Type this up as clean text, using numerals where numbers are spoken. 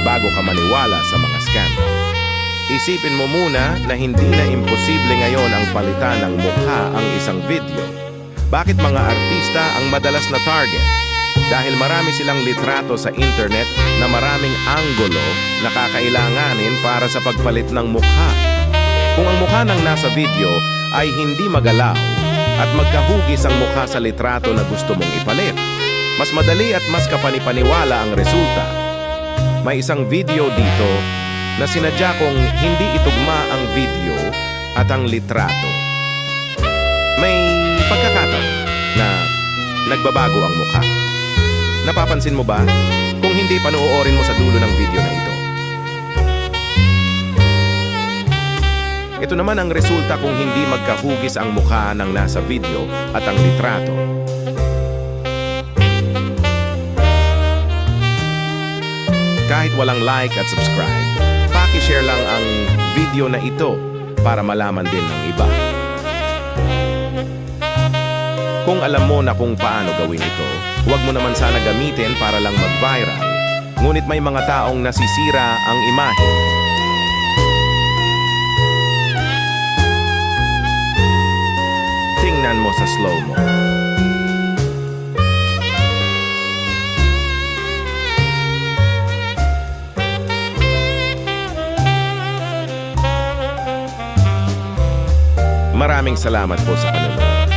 bago ka maniwala sa mga scam. Isipin mo muna na hindi na imposible ngayon ang palitan ng mukha ang isang video. Bakit mga artista ang madalas na target? Dahil marami silang litrato sa internet na maraming anggulo na kakailanganin para sa pagpalit ng mukha. Kung ang mukha ng nasa video ay hindi magalaw at magkahugis ang mukha sa litrato na gusto mong ipalit, mas madali at mas kapanipaniwala ang resulta. May isang video dito na sinadya kong hindi itugma ang video at ang litrato. May pagkakataon na nagbabago ang mukha. Napapansin mo ba? Kung hindi, panoorin mo sa dulo ng video na ito. Ito naman ang resulta kung hindi magkahugis ang mukha ng nasa video at ang litrato. Kahit walang like at subscribe, paki-share lang ang video na ito para malaman din ng iba. Kung alam mo na kung paano gawin ito, huwag mo naman sana gamitin para lang mag-viral. Ngunit may mga taong nasisira ang imahe. Tingnan mo sa slow-mo. Maraming salamat po sa panonood.